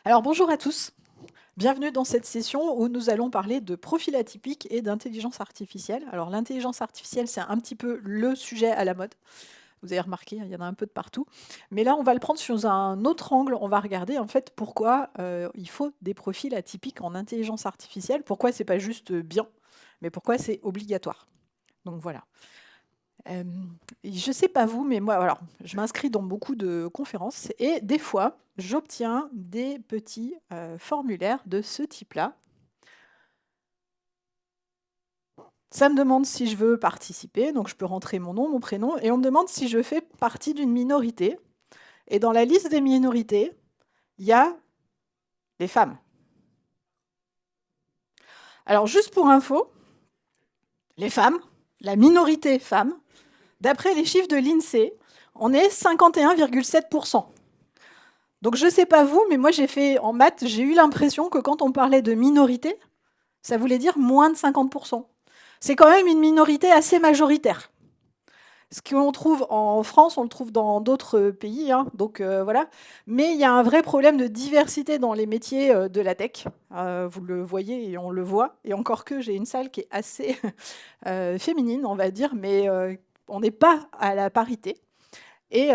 Alors bonjour à tous, bienvenue dans cette session où nous allons parler de profil atypique et d'intelligence artificielle. Alors l'intelligence artificielle, c'est un petit peu le sujet à la mode. Vous avez remarqué, il y en a un peu de partout. Mais là, on va le prendre sous un autre angle. On va regarder en fait pourquoi il faut des profils atypiques en intelligence artificielle. Pourquoi c'est pas juste bien, mais pourquoi c'est obligatoire. Donc voilà. Je ne sais pas vous, mais moi, alors, je m'inscris dans beaucoup de conférences et des fois, j'obtiens des petits formulaires de ce type-là. Ça me demande si je veux participer, donc je peux rentrer mon nom, mon prénom, et on me demande si je fais partie d'une minorité. Et dans la liste des minorités, il y a les femmes. Alors, juste pour info, les femmes, la minorité femmes, d'après les chiffres de l'INSEE, on est 51,7%. Donc je ne sais pas vous, mais moi j'ai fait en maths, j'ai eu l'impression que quand on parlait de minorité, ça voulait dire moins de 50%. C'est quand même une minorité assez majoritaire. Ce qu'on trouve en France, on le trouve dans d'autres pays, hein, donc voilà. Mais il y a un vrai problème de diversité dans les métiers de la tech. Vous le voyez et on le voit. Et encore que j'ai une salle qui est assez féminine, on va dire, mais on n'est pas à la parité. Et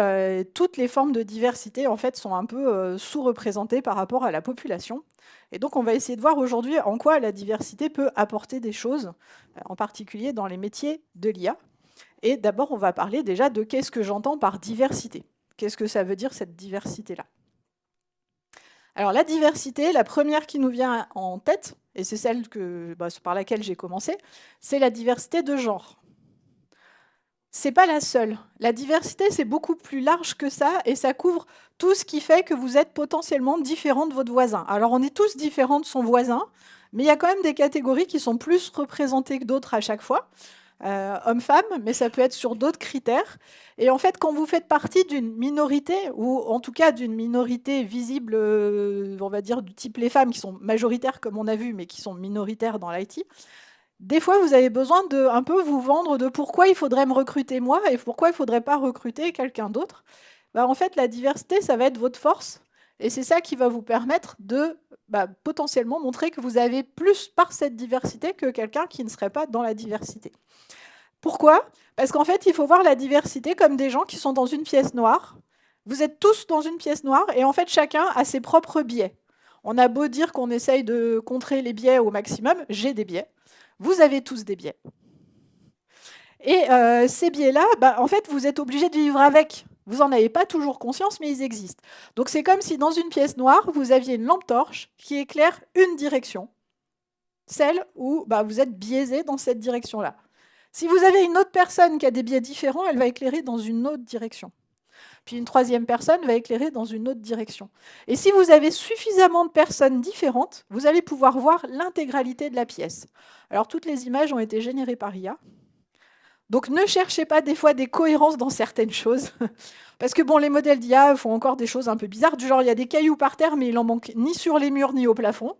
toutes les formes de diversité, en fait, sont un peu sous-représentées par rapport à la population. Et donc, on va essayer de voir aujourd'hui en quoi la diversité peut apporter des choses, en particulier dans les métiers de l'IA. Et d'abord, on va parler déjà de qu'est-ce que j'entends par diversité. Qu'est-ce que ça veut dire, cette diversité-là? Alors, la diversité, la première qui nous vient en tête, et c'est celle par laquelle j'ai commencé, c'est la diversité de genre. C'est pas la seule. La diversité, c'est beaucoup plus large que ça, et ça couvre tout ce qui fait que vous êtes potentiellement différent de votre voisin. Alors, on est tous différents de son voisin, mais il y a quand même des catégories qui sont plus représentées que d'autres à chaque fois. Homme-femme, mais ça peut être sur d'autres critères. Et en fait, quand vous faites partie d'une minorité, ou en tout cas d'une minorité visible, on va dire du type les femmes, qui sont majoritaires comme on a vu, mais qui sont minoritaires dans l'IT, des fois, vous avez besoin de un peu vous vendre de pourquoi il faudrait me recruter moi et pourquoi il ne faudrait pas recruter quelqu'un d'autre. En fait, la diversité, ça va être votre force. Et c'est ça qui va vous permettre de potentiellement montrer que vous avez plus par cette diversité que quelqu'un qui ne serait pas dans la diversité. Pourquoi? Parce qu'en fait, il faut voir la diversité comme des gens qui sont dans une pièce noire. Vous êtes tous dans une pièce noire et en fait, chacun a ses propres biais. On a beau dire qu'on essaye de contrer les biais au maximum, j'ai des biais. Vous avez tous des biais. Et ces biais-là, en fait, vous êtes obligé de vivre avec. Vous n'en avez pas toujours conscience, mais ils existent. Donc c'est comme si dans une pièce noire, vous aviez une lampe torche qui éclaire une direction, celle où vous êtes biaisé dans cette direction-là. Si vous avez une autre personne qui a des biais différents, elle va éclairer dans une autre direction. Puis une troisième personne va éclairer dans une autre direction. Et si vous avez suffisamment de personnes différentes, vous allez pouvoir voir l'intégralité de la pièce. Alors toutes les images ont été générées par IA. Donc ne cherchez pas des fois des cohérences dans certaines choses. Parce que bon, les modèles d'IA font encore des choses un peu bizarres, du genre il y a des cailloux par terre, mais il en manque ni sur les murs ni au plafond.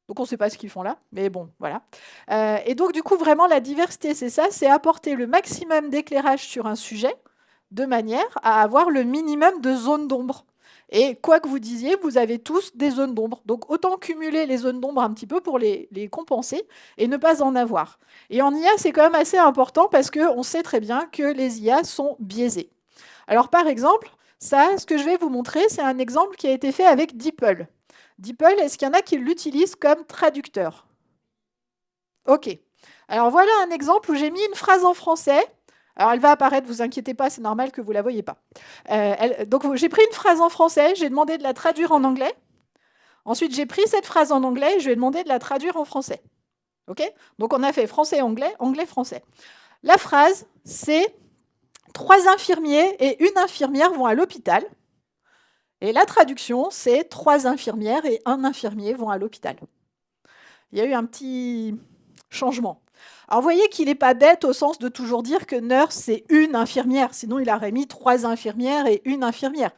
Donc on ne sait pas ce qu'ils font là, mais bon, voilà. Et donc du coup, vraiment, la diversité, c'est ça, c'est apporter le maximum d'éclairage sur un sujet, de manière à avoir le minimum de zones d'ombre. Et quoi que vous disiez, vous avez tous des zones d'ombre. Donc autant cumuler les zones d'ombre un petit peu pour les compenser et ne pas en avoir. Et en IA, c'est quand même assez important parce qu'on sait très bien que les IA sont biaisées. Alors par exemple, ça, ce que je vais vous montrer, c'est un exemple qui a été fait avec DeepL. DeepL, est-ce qu'il y en a qui l'utilisent comme traducteur? Ok. Alors voilà un exemple où j'ai mis une phrase en français. Alors elle va apparaître, vous inquiétez pas, c'est normal que vous ne la voyez pas. Donc j'ai pris une phrase en français, j'ai demandé de la traduire en anglais. Ensuite, j'ai pris cette phrase en anglais et je lui ai demandé de la traduire en français. Ok? Donc on a fait français-anglais, anglais-français. La phrase, c'est 3 infirmiers et une infirmière vont à l'hôpital. Et la traduction, c'est 3 infirmières et un infirmier vont à l'hôpital. Il y a eu un petit changement. Alors, vous voyez qu'il n'est pas bête au sens de toujours dire que nurse, c'est une infirmière. Sinon, il aurait mis 3 infirmières et une infirmière.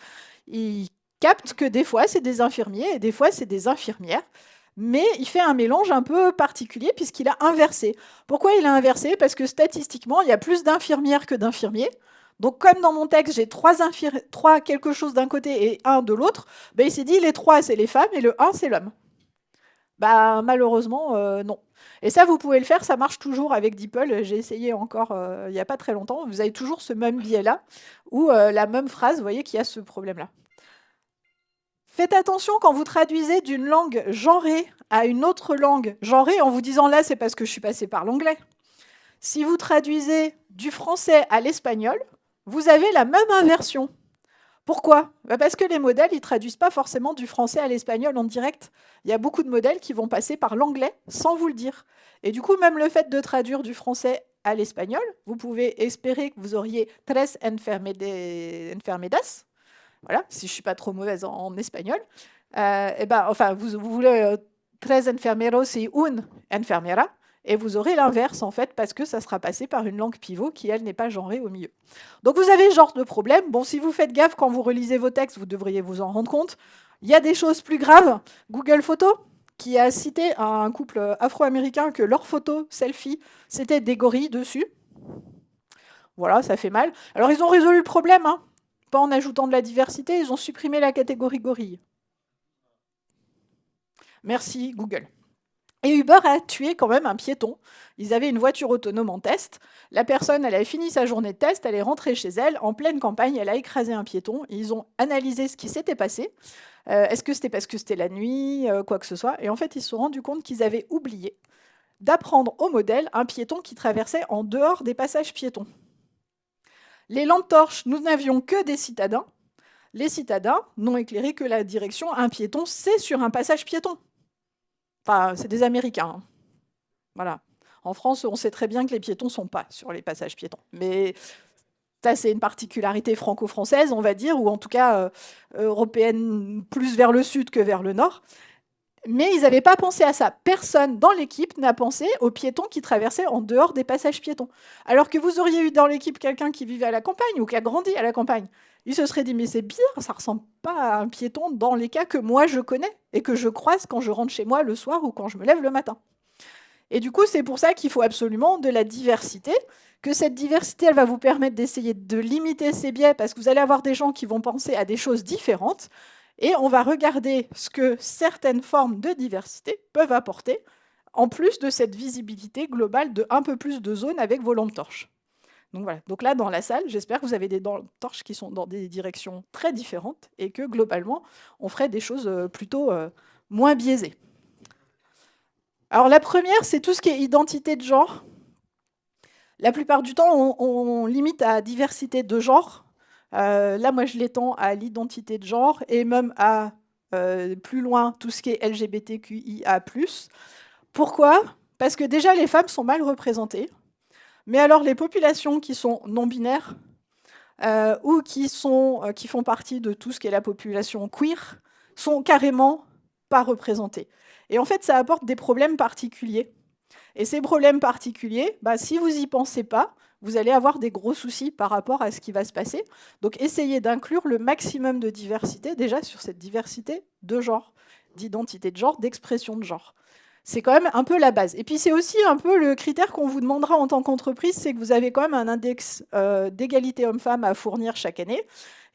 Il capte que des fois, c'est des infirmiers et des fois, c'est des infirmières. Mais il fait un mélange un peu particulier puisqu'il a inversé. Pourquoi il a inversé? Parce que statistiquement, il y a plus d'infirmières que d'infirmiers. Donc, comme dans mon texte, j'ai trois quelque chose d'un côté et un de l'autre, ben, il s'est dit les 3, c'est les femmes et le 1, c'est l'homme. Bah, malheureusement, non. Et ça, vous pouvez le faire, ça marche toujours avec DeepL. J'ai essayé encore il n'y a pas très longtemps. Vous avez toujours ce même biais-là, ou la même phrase, vous voyez qu'il y a ce problème-là. Faites attention quand vous traduisez d'une langue genrée à une autre langue genrée, en vous disant là, c'est parce que je suis passé par l'anglais. Si vous traduisez du français à l'espagnol, vous avez la même inversion. Pourquoi? Parce que les modèles, ils ne traduisent pas forcément du français à l'espagnol en direct. Il y a beaucoup de modèles qui vont passer par l'anglais sans vous le dire. Et du coup, même le fait de traduire du français à l'espagnol, vous pouvez espérer que vous auriez tres enfermedades. Voilà, si je ne suis pas trop mauvaise en espagnol. Et ben, enfin, vous voulez tres enfermeros et un enfermera. Et vous aurez l'inverse, en fait, parce que ça sera passé par une langue pivot qui, elle, n'est pas genrée au milieu. Donc vous avez ce genre de problème. Bon, si vous faites gaffe quand vous relisez vos textes, vous devriez vous en rendre compte. Il y a des choses plus graves. Google Photos, qui a cité à un couple afro-américain que leur photo selfie, c'était des gorilles dessus. Voilà, ça fait mal. Alors ils ont résolu le problème, hein. Pas en ajoutant de la diversité, ils ont supprimé la catégorie gorille. Merci Google. Et Uber a tué quand même un piéton. Ils avaient une voiture autonome en test. La personne, elle avait fini sa journée de test, elle est rentrée chez elle, en pleine campagne, elle a écrasé un piéton. Ils ont analysé ce qui s'était passé. Est-ce que c'était parce que c'était la nuit, quoi que ce soit. Et en fait, ils se sont rendus compte qu'ils avaient oublié d'apprendre au modèle un piéton qui traversait en dehors des passages piétons. Les lampes torches, nous n'avions que des citadins. Les citadins n'ont éclairé que la direction. Un piéton, c'est sur un passage piéton. Enfin, c'est des Américains. Hein. Voilà. En France, on sait très bien que les piétons ne sont pas sur les passages piétons. Mais ça, c'est une particularité franco-française, on va dire, ou en tout cas européenne plus vers le sud que vers le nord. Mais ils n'avaient pas pensé à ça. Personne dans l'équipe n'a pensé aux piétons qui traversaient en dehors des passages piétons. Alors que vous auriez eu dans l'équipe quelqu'un qui vivait à la campagne ou qui a grandi à la campagne. Il se serait dit, mais c'est bizarre, ça ne ressemble pas à un piéton dans les cas que moi je connais et que je croise quand je rentre chez moi le soir ou quand je me lève le matin. Et du coup, c'est pour ça qu'il faut absolument de la diversité, que cette diversité, elle va vous permettre d'essayer de limiter ces biais parce que vous allez avoir des gens qui vont penser à des choses différentes. Et on va regarder ce que certaines formes de diversité peuvent apporter, en plus de cette visibilité globale de un peu plus de zones avec vos lampes torches. Donc voilà. Donc là, dans la salle, j'espère que vous avez des lampes torches qui sont dans des directions très différentes et que globalement, on ferait des choses plutôt moins biaisées. Alors la première, c'est tout ce qui est identité de genre. La plupart du temps, on limite à diversité de genre. Là, moi, je l'étends à l'identité de genre et même à plus loin tout ce qui est LGBTQIA+. Pourquoi? Parce que déjà, les femmes sont mal représentées. Mais alors, les populations qui sont non-binaires ou qui font partie de tout ce qui est la population queer sont carrément pas représentées. Et en fait, ça apporte des problèmes particuliers. Et ces problèmes particuliers, si vous n'y pensez pas, vous allez avoir des gros soucis par rapport à ce qui va se passer. Donc essayez d'inclure le maximum de diversité déjà sur cette diversité de genre, d'identité de genre, d'expression de genre. C'est quand même un peu la base. Et puis c'est aussi un peu le critère qu'on vous demandera en tant qu'entreprise, c'est que vous avez quand même un index d'égalité homme-femme à fournir chaque année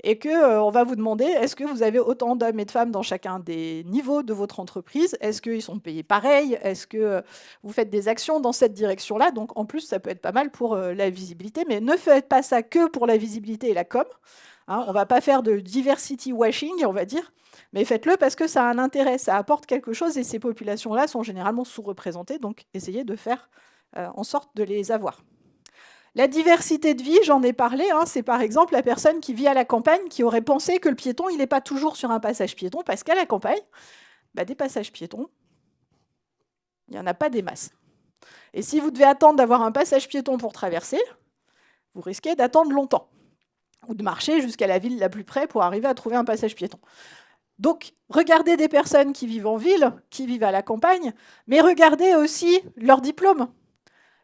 et qu'on va vous demander, est-ce que vous avez autant d'hommes et de femmes dans chacun des niveaux de votre entreprise? Est-ce qu'ils sont payés pareil? Est-ce que vous faites des actions dans cette direction-là? Donc en plus, ça peut être pas mal pour la visibilité, mais ne faites pas ça que pour la visibilité et la com. Hein, on ne va pas faire de diversity washing, on va dire, mais faites-le parce que ça a un intérêt, ça apporte quelque chose et ces populations-là sont généralement sous-représentées, donc essayez de faire en sorte de les avoir. La diversité de vie, j'en ai parlé, hein, c'est par exemple la personne qui vit à la campagne qui aurait pensé que le piéton, il n'est pas toujours sur un passage piéton, parce qu'à la campagne, des passages piétons, il n'y en a pas des masses. Et si vous devez attendre d'avoir un passage piéton pour traverser, vous risquez d'attendre longtemps, ou de marcher jusqu'à la ville la plus près pour arriver à trouver un passage piéton. Donc, regardez des personnes qui vivent en ville, qui vivent à la campagne, mais regardez aussi leur diplôme.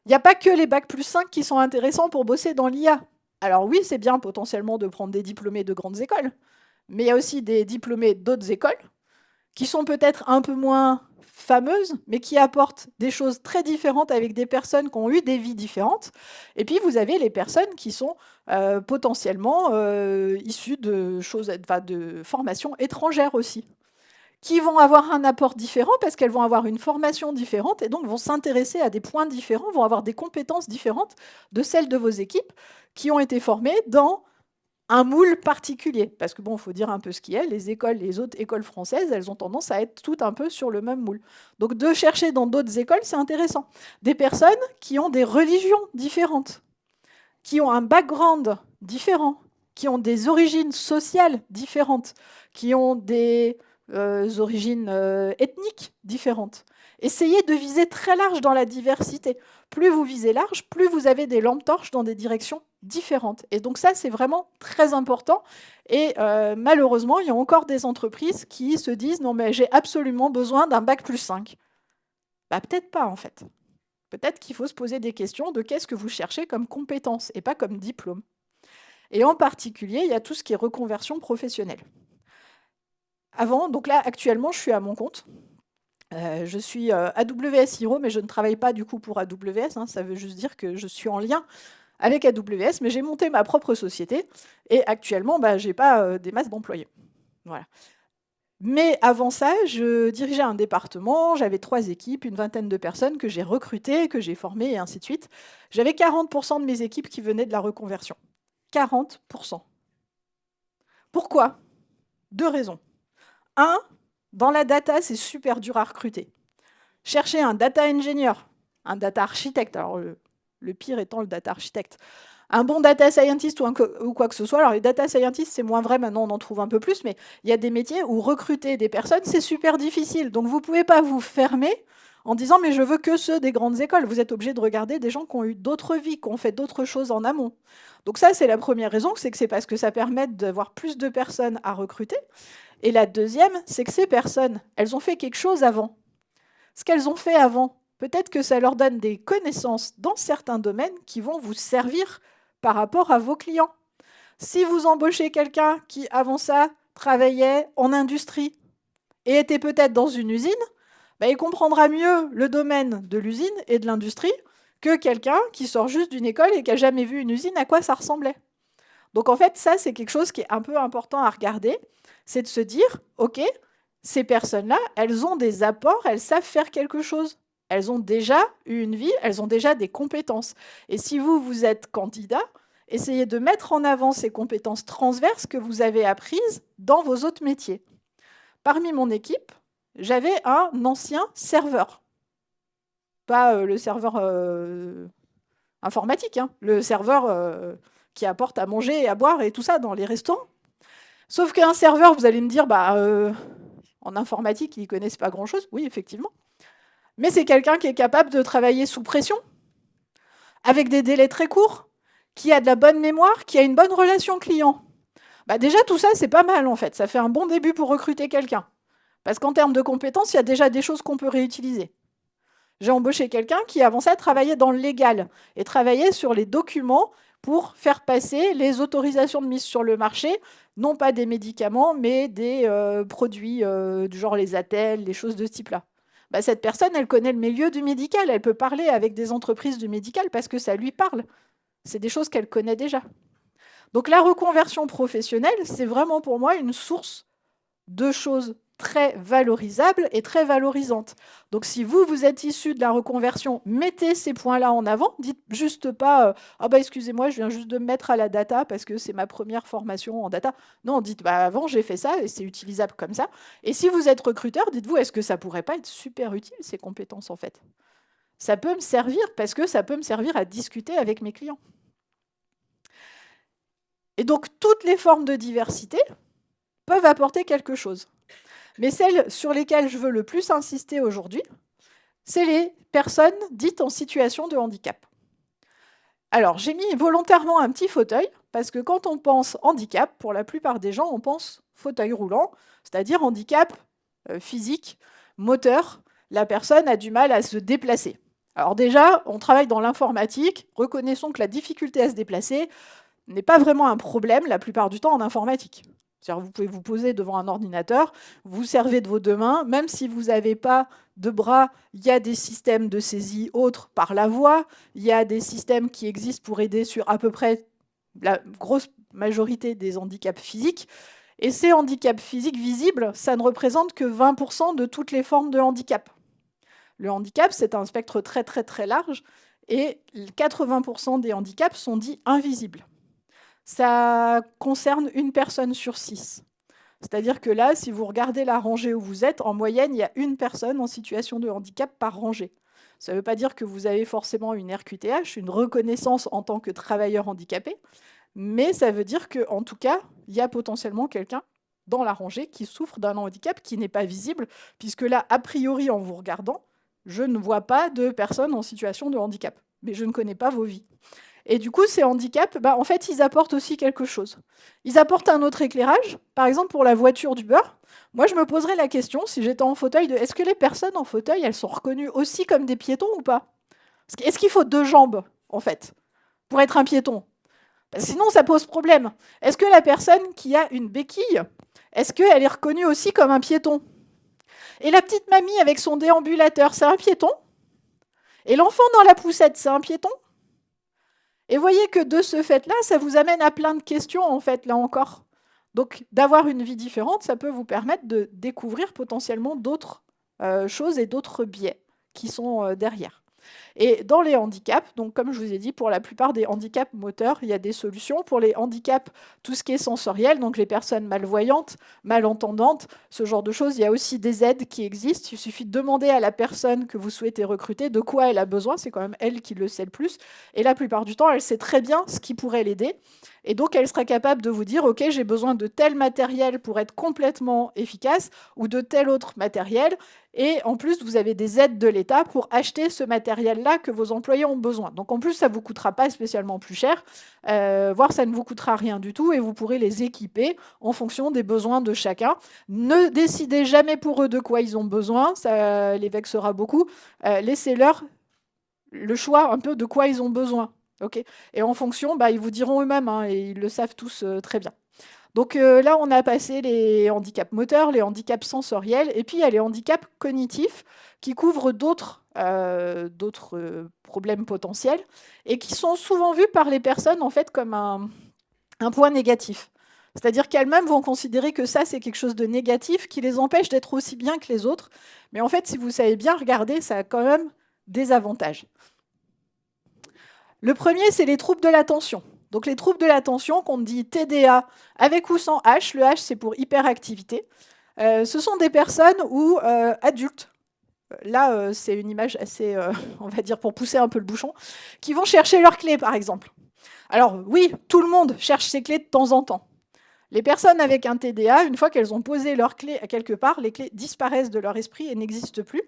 Il n'y a pas que les Bac plus 5 qui sont intéressants pour bosser dans l'IA. Alors oui, c'est bien potentiellement de prendre des diplômés de grandes écoles, mais il y a aussi des diplômés d'autres écoles qui sont peut-être un peu moins fameuses, mais qui apportent des choses très différentes avec des personnes qui ont eu des vies différentes. Et puis, vous avez les personnes qui sont potentiellement issues de formations étrangères aussi, qui vont avoir un apport différent parce qu'elles vont avoir une formation différente et donc vont s'intéresser à des points différents, vont avoir des compétences différentes de celles de vos équipes qui ont été formées dans un moule particulier. Parce que bon, il faut dire un peu ce qu'il y a, les autres écoles françaises, elles ont tendance à être toutes un peu sur le même moule. Donc de chercher dans d'autres écoles, c'est intéressant. Des personnes qui ont des religions différentes, qui ont un background différent, qui ont des origines sociales différentes, qui ont des origines ethniques différentes. Essayez de viser très large dans la diversité. Plus vous visez large, plus vous avez des lampes torches dans des directions différentes. Et donc ça, c'est vraiment très important. Et malheureusement, il y a encore des entreprises qui se disent « Non, mais j'ai absolument besoin d'un bac plus 5 ». Bah, peut-être pas, en fait. Peut-être qu'il faut se poser des questions de qu'est-ce que vous cherchez comme compétence et pas comme diplôme. Et en particulier, il y a tout ce qui est reconversion professionnelle. Donc là, actuellement, je suis à mon compte. Je suis AWS Hero, mais je ne travaille pas du coup pour AWS. Hein, ça veut juste dire que je suis en lien avec AWS, mais j'ai monté ma propre société. Et actuellement, je n'ai pas des masses d'employés. Voilà. Mais avant ça, je dirigeais un département, j'avais 3 équipes, une vingtaine de personnes que j'ai recrutées, que j'ai formées, et ainsi de suite. J'avais 40% de mes équipes qui venaient de la reconversion. 40%. Pourquoi? 2 raisons. 1, dans la data, c'est super dur à recruter. Cherchez un data engineer, un data architecte, alors le pire étant le data architecte, un bon data scientist ou quoi que ce soit. Alors les data scientists, c'est moins vrai, maintenant on en trouve un peu plus, mais il y a des métiers où recruter des personnes, c'est super difficile. Donc vous ne pouvez pas vous fermer en disant « mais je veux que ceux des grandes écoles ». Vous êtes obligé de regarder des gens qui ont eu d'autres vies, qui ont fait d'autres choses en amont. Donc ça, c'est la première raison, c'est que c'est parce que ça permet d'avoir plus de personnes à recruter. Et la deuxième, c'est que ces personnes, elles ont fait quelque chose avant. Ce qu'elles ont fait avant, peut-être que ça leur donne des connaissances dans certains domaines qui vont vous servir par rapport à vos clients. Si vous embauchez quelqu'un qui, avant ça, travaillait en industrie et était peut-être dans une usine, il comprendra mieux le domaine de l'usine et de l'industrie que quelqu'un qui sort juste d'une école et qui n'a jamais vu une usine, à quoi ça ressemblait. Donc en fait, ça, c'est quelque chose qui est un peu important à regarder, c'est de se dire, OK, ces personnes-là, elles ont des apports, elles savent faire quelque chose. Elles ont déjà eu une vie, elles ont déjà des compétences. Et si vous êtes candidat, essayez de mettre en avant ces compétences transverses que vous avez apprises dans vos autres métiers. Parmi mon équipe, j'avais un ancien serveur. Pas le serveur informatique, hein, le serveur qui apporte à manger et à boire et tout ça dans les restaurants. Sauf qu'un serveur, vous allez me dire, en informatique, ils ne connaissent pas grand-chose. Oui, effectivement. Mais c'est quelqu'un qui est capable de travailler sous pression, avec des délais très courts, qui a de la bonne mémoire, qui a une bonne relation client. Déjà, tout ça, c'est pas mal, en fait. Ça fait un bon début pour recruter quelqu'un. Parce qu'en termes de compétences, il y a déjà des choses qu'on peut réutiliser. J'ai embauché quelqu'un qui, avant ça, travaillait dans le légal et travaillait sur les documents pour faire passer les autorisations de mise sur le marché, non pas des médicaments, mais des produits du genre les attelles, les choses de ce type-là. Cette personne, elle connaît le milieu du médical, elle peut parler avec des entreprises du médical parce que ça lui parle. C'est des choses qu'elle connaît déjà. Donc la reconversion professionnelle, c'est vraiment pour moi une source de choses très valorisables et très valorisantes. Donc si vous êtes issu de la reconversion, mettez ces points-là en avant. Dites juste pas excusez-moi, je viens juste de me mettre à la data parce que c'est ma première formation en data. Non, dites avant j'ai fait ça et c'est utilisable comme ça. Et si vous êtes recruteur, dites-vous est-ce que ça pourrait pas être super utile ces compétences en fait? Ça peut me servir parce que ça peut me servir à discuter avec mes clients. Et donc toutes les formes de diversité peuvent apporter quelque chose. Mais celles sur lesquelles je veux le plus insister aujourd'hui, c'est les personnes dites en situation de handicap. Alors, j'ai mis volontairement un petit fauteuil, parce que quand on pense handicap, pour la plupart des gens, on pense fauteuil roulant, c'est-à-dire handicap physique, moteur. La personne a du mal à se déplacer. Alors déjà, on travaille dans l'informatique, reconnaissons que la difficulté à se déplacer n'est pas vraiment un problème la plupart du temps en informatique. C'est-à-dire, vous pouvez vous poser devant un ordinateur, vous servez de vos deux mains, même si vous n'avez pas de bras, il y a des systèmes de saisie autres par la voix, il y a des systèmes qui existent pour aider sur à peu près la grosse majorité des handicaps physiques. Et ces handicaps physiques visibles, ça ne représente que 20% de toutes les formes de handicap. Le handicap, c'est un spectre très très très large, et 80% des handicaps sont dits invisibles. Ça concerne une personne sur 6. C'est-à-dire que là, si vous regardez la rangée où vous êtes, en moyenne, il y a une personne en situation de handicap par rangée. Ça ne veut pas dire que vous avez forcément une RQTH, une reconnaissance en tant que travailleur handicapé, mais ça veut dire qu'en tout cas, il y a potentiellement quelqu'un dans la rangée qui souffre d'un handicap qui n'est pas visible, puisque là, a priori, en vous regardant, je ne vois pas de personnes en situation de handicap, mais je ne connais pas vos vies. Et du coup, ces handicaps, en fait, ils apportent aussi quelque chose. Ils apportent un autre éclairage. Par exemple, pour la voiture d'Uber, moi, je me poserais la question, si j'étais en fauteuil, de est-ce que les personnes en fauteuil, elles sont reconnues aussi comme des piétons ou pas? Est-ce qu'il faut 2 jambes, en fait, pour être un piéton? Sinon, ça pose problème. Est-ce que la personne qui a une béquille, est-ce qu'elle est reconnue aussi comme un piéton? Et la petite mamie avec son déambulateur, c'est un piéton? Et l'enfant dans la poussette, c'est un piéton? Et voyez que de ce fait-là, ça vous amène à plein de questions, en fait, là encore. Donc, d'avoir une vie différente, ça peut vous permettre de découvrir potentiellement d'autres choses et d'autres biais qui sont derrière. Et dans les handicaps, donc comme je vous ai dit, pour la plupart des handicaps moteurs, il y a des solutions. Pour les handicaps, tout ce qui est sensoriel, donc les personnes malvoyantes, malentendantes, ce genre de choses, il y a aussi des aides qui existent. Il suffit de demander à la personne que vous souhaitez recruter de quoi elle a besoin. C'est quand même elle qui le sait le plus. Et la plupart du temps, elle sait très bien ce qui pourrait l'aider. Et donc, elle sera capable de vous dire, OK, j'ai besoin de tel matériel pour être complètement efficace ou de tel autre matériel. Et en plus, vous avez des aides de l'État pour acheter ce matériel-là que vos employés ont besoin. Donc en plus, ça ne vous coûtera pas spécialement plus cher, voire ça ne vous coûtera rien du tout, et vous pourrez les équiper en fonction des besoins de chacun. Ne décidez jamais pour eux de quoi ils ont besoin, ça les vexera beaucoup. Laissez-leur le choix un peu de quoi ils ont besoin. Okay, et en fonction, ils vous diront eux-mêmes, hein, et ils le savent tous très bien. Donc là, on a passé les handicaps moteurs, les handicaps sensoriels, et puis il y a les handicaps cognitifs qui couvrent d'autres problèmes potentiels et qui sont souvent vus par les personnes en fait comme un point négatif. C'est-à-dire qu'elles-mêmes vont considérer que ça, c'est quelque chose de négatif qui les empêche d'être aussi bien que les autres. Mais en fait, si vous savez bien regarder, ça a quand même des avantages. Le premier, c'est les troubles de l'attention. Donc les troubles de l'attention, qu'on dit TDA avec ou sans H, le H c'est pour hyperactivité, ce sont des personnes ou adultes, là c'est une image assez, on va dire pour pousser un peu le bouchon, qui vont chercher leurs clés par exemple. Alors oui, tout le monde cherche ses clés de temps en temps. Les personnes avec un TDA, une fois qu'elles ont posé leurs clés à quelque part, les clés disparaissent de leur esprit et n'existent plus.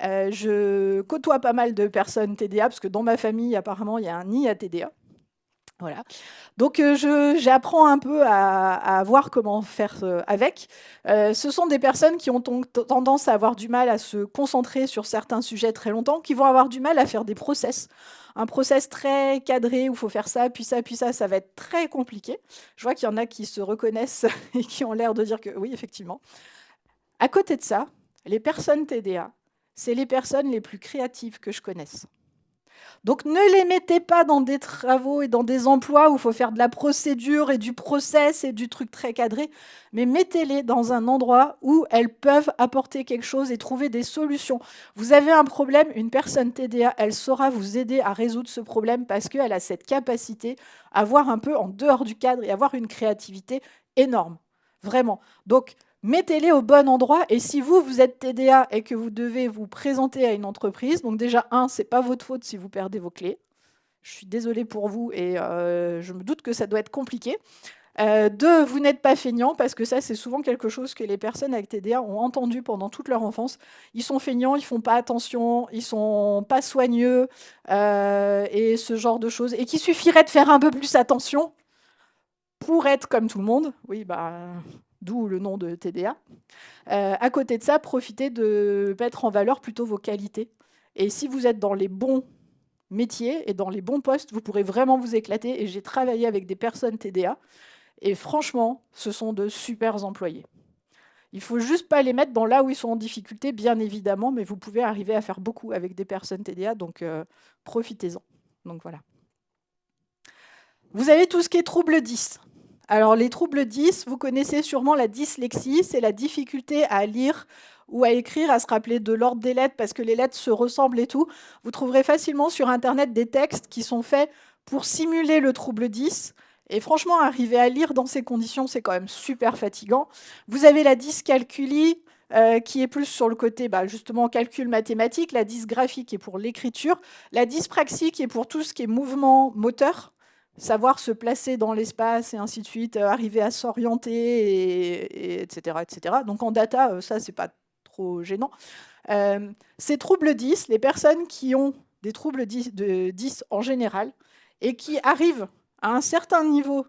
Je côtoie pas mal de personnes TDA, parce que dans ma famille, apparemment, il y a un nid à TDA. Voilà. Donc j'apprends un peu à voir comment faire avec. Ce sont des personnes qui ont tendance à avoir du mal à se concentrer sur certains sujets très longtemps, qui vont avoir du mal à faire des process. Un process très cadré où il faut faire ça, puis ça, puis ça va être très compliqué. Je vois qu'il y en a qui se reconnaissent et qui ont l'air de dire que oui, effectivement. À côté de ça, les personnes TDA, c'est les personnes les plus créatives que je connaisse. Donc ne les mettez pas dans des travaux et dans des emplois où il faut faire de la procédure et du process et du truc très cadré, mais mettez-les dans un endroit où elles peuvent apporter quelque chose et trouver des solutions. Vous avez un problème, une personne TDA, elle saura vous aider à résoudre ce problème parce qu'elle a cette capacité à voir un peu en dehors du cadre et avoir une créativité énorme, vraiment. Donc, mettez-les au bon endroit, et si vous êtes TDA et que vous devez vous présenter à une entreprise, donc déjà, c'est pas votre faute si vous perdez vos clés. Je suis désolée pour vous et je me doute que ça doit être compliqué. 2, vous n'êtes pas feignant, parce que ça, c'est souvent quelque chose que les personnes avec TDA ont entendu pendant toute leur enfance. Ils sont feignants, ils font pas attention, ils sont pas soigneux, et ce genre de choses. Et qu'il suffirait de faire un peu plus attention pour être comme tout le monde. Oui, d'où le nom de TDA. À côté de ça, profitez de mettre en valeur plutôt vos qualités. Et si vous êtes dans les bons métiers et dans les bons postes, vous pourrez vraiment vous éclater. Et j'ai travaillé avec des personnes TDA. Et franchement, ce sont de super employés. Il faut juste pas les mettre dans là où ils sont en difficulté, bien évidemment, mais vous pouvez arriver à faire beaucoup avec des personnes TDA, donc profitez-en. Donc voilà. Vous avez tout ce qui est trouble 10. Alors les troubles 10, vous connaissez sûrement la dyslexie, c'est la difficulté à lire ou à écrire, à se rappeler de l'ordre des lettres parce que les lettres se ressemblent et tout. Vous trouverez facilement sur Internet des textes qui sont faits pour simuler le trouble 10. Et franchement, arriver à lire dans ces conditions, c'est quand même super fatigant. Vous avez la dyscalculie, qui est plus sur le côté justement calcul mathématique, la dysgraphie qui est pour l'écriture, la dyspraxie qui est pour tout ce qui est mouvement moteur, savoir se placer dans l'espace et ainsi de suite, arriver à s'orienter, etc., etc. Donc en data, ça, c'est pas trop gênant. Ces troubles 10, les personnes qui ont des troubles 10 en général et qui arrivent à un certain niveau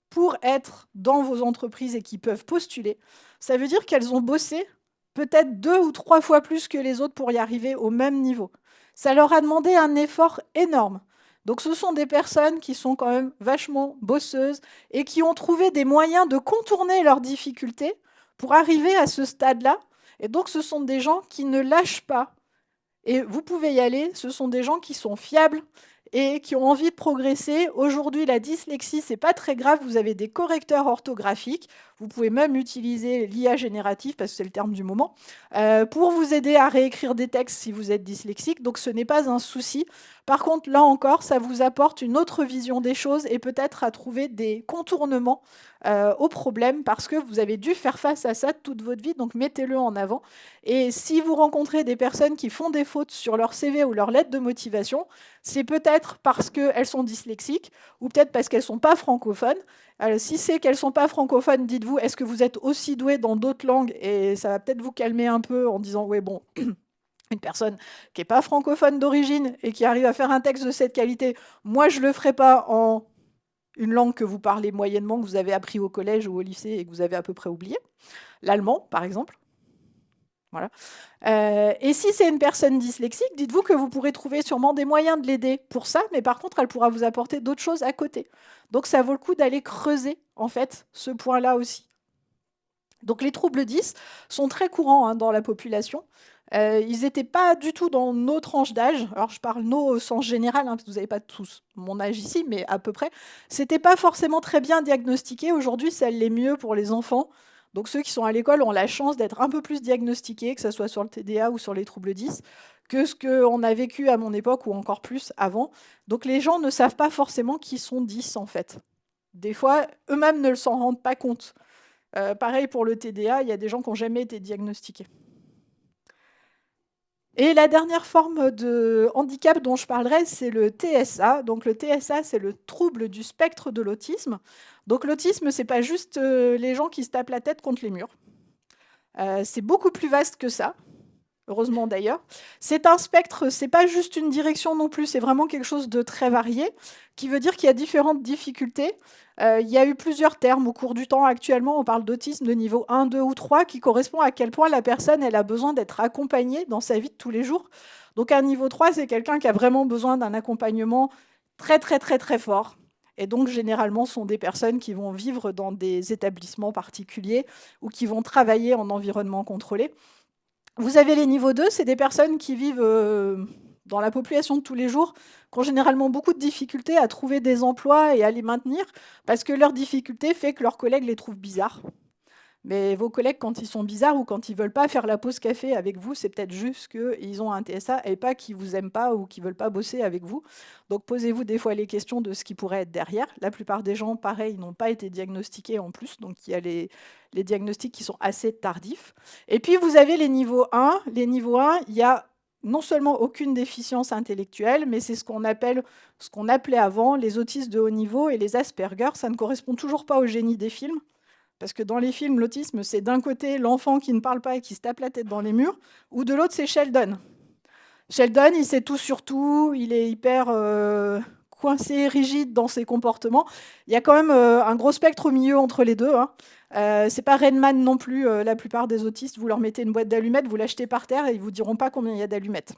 pour être dans vos entreprises et qui peuvent postuler, ça veut dire qu'elles ont bossé peut-être 2 ou 3 fois plus que les autres pour y arriver au même niveau. Ça leur a demandé un effort énorme. Donc ce sont des personnes qui sont quand même vachement bosseuses et qui ont trouvé des moyens de contourner leurs difficultés pour arriver à ce stade-là. Et donc ce sont des gens qui ne lâchent pas. Et vous pouvez y aller, ce sont des gens qui sont fiables et qui ont envie de progresser. Aujourd'hui, la dyslexie, c'est pas très grave, vous avez des correcteurs orthographiques, vous pouvez même utiliser l'IA générative, parce que c'est le terme du moment, pour vous aider à réécrire des textes si vous êtes dyslexique, donc ce n'est pas un souci. Par contre, là encore, ça vous apporte une autre vision des choses et peut-être à trouver des contournements au problème, parce que vous avez dû faire face à ça toute votre vie, donc mettez-le en avant. Et si vous rencontrez des personnes qui font des fautes sur leur CV ou leur lettre de motivation, c'est peut-être parce qu'elles sont dyslexiques ou peut-être parce qu'elles ne sont pas francophones. Alors, si c'est qu'elles ne sont pas francophones, dites-vous, est-ce que vous êtes aussi doué dans d'autres langues? Et ça va peut-être vous calmer un peu en disant, oui, bon, une personne qui n'est pas francophone d'origine et qui arrive à faire un texte de cette qualité, moi, je ne le ferai pas en une langue que vous parlez moyennement, que vous avez appris au collège ou au lycée et que vous avez à peu près oublié. L'allemand, par exemple. Voilà. Et si c'est une personne dyslexique, dites-vous que vous pourrez trouver sûrement des moyens de l'aider pour ça, mais par contre, elle pourra vous apporter d'autres choses à côté. Donc ça vaut le coup d'aller creuser, en fait, ce point-là aussi. Donc les troubles 10 sont très courants dans la population. Ils n'étaient pas du tout dans nos tranches d'âge. Alors je parle nos au sens général, parce que vous n'avez pas tous mon âge ici, mais à peu près. C'était pas forcément très bien diagnostiqué. Aujourd'hui, ça l'est mieux pour les enfants. Donc ceux qui sont à l'école ont la chance d'être un peu plus diagnostiqués, que ce soit sur le TDA ou sur les troubles 10, que ce qu'on a vécu à mon époque ou encore plus avant. Donc les gens ne savent pas forcément qu'ils sont 10 en fait. Des fois, eux-mêmes ne s'en rendent pas compte. Pareil pour le TDA, il y a des gens qui n'ont jamais été diagnostiqués. Et la dernière forme de handicap dont je parlerai, c'est le TSA. Donc le TSA, c'est le trouble du spectre de l'autisme. Donc l'autisme, c'est pas juste les gens qui se tapent la tête contre les murs. C'est beaucoup plus vaste que ça. Heureusement d'ailleurs. C'est un spectre, c'est pas juste une direction non plus, c'est vraiment quelque chose de très varié, qui veut dire qu'il y a différentes difficultés. Il y a eu plusieurs termes au cours du temps. Actuellement, on parle d'autisme de niveau 1, 2 ou 3, qui correspond à quel point la personne elle a besoin d'être accompagnée dans sa vie de tous les jours. Donc un niveau 3, c'est quelqu'un qui a vraiment besoin d'un accompagnement très très très très fort. Et donc généralement, ce sont des personnes qui vont vivre dans des établissements particuliers ou qui vont travailler en environnement contrôlé. Vous avez les niveaux 2, c'est des personnes qui vivent dans la population de tous les jours, qui ont généralement beaucoup de difficultés à trouver des emplois et à les maintenir, parce que leur difficulté fait que leurs collègues les trouvent bizarres. Mais vos collègues, quand ils sont bizarres ou quand ils ne veulent pas faire la pause café avec vous, c'est peut-être juste qu'ils ont un TSA et pas qu'ils ne vous aiment pas ou qu'ils ne veulent pas bosser avec vous. Donc posez-vous des fois les questions de ce qui pourrait être derrière. La plupart des gens, pareil, n'ont pas été diagnostiqués en plus, donc il y a les diagnostics qui sont assez tardifs. Et puis vous avez les niveaux 1. Les niveaux 1, il y a non seulement aucune déficience intellectuelle, mais c'est ce qu'on appelait avant les autistes de haut niveau et les Asperger. Ça ne correspond toujours pas au génie des films. Parce que dans les films, l'autisme, c'est d'un côté l'enfant qui ne parle pas et qui se tape la tête dans les murs, ou de l'autre, c'est Sheldon. Sheldon, il sait tout sur tout, il est hyper coincé, rigide dans ses comportements. Il y a quand même un gros spectre au milieu entre les deux. C'est pas Rain Man non plus, la plupart des autistes, vous leur mettez une boîte d'allumettes, vous l'achetez par terre et ils vous diront pas combien il y a d'allumettes.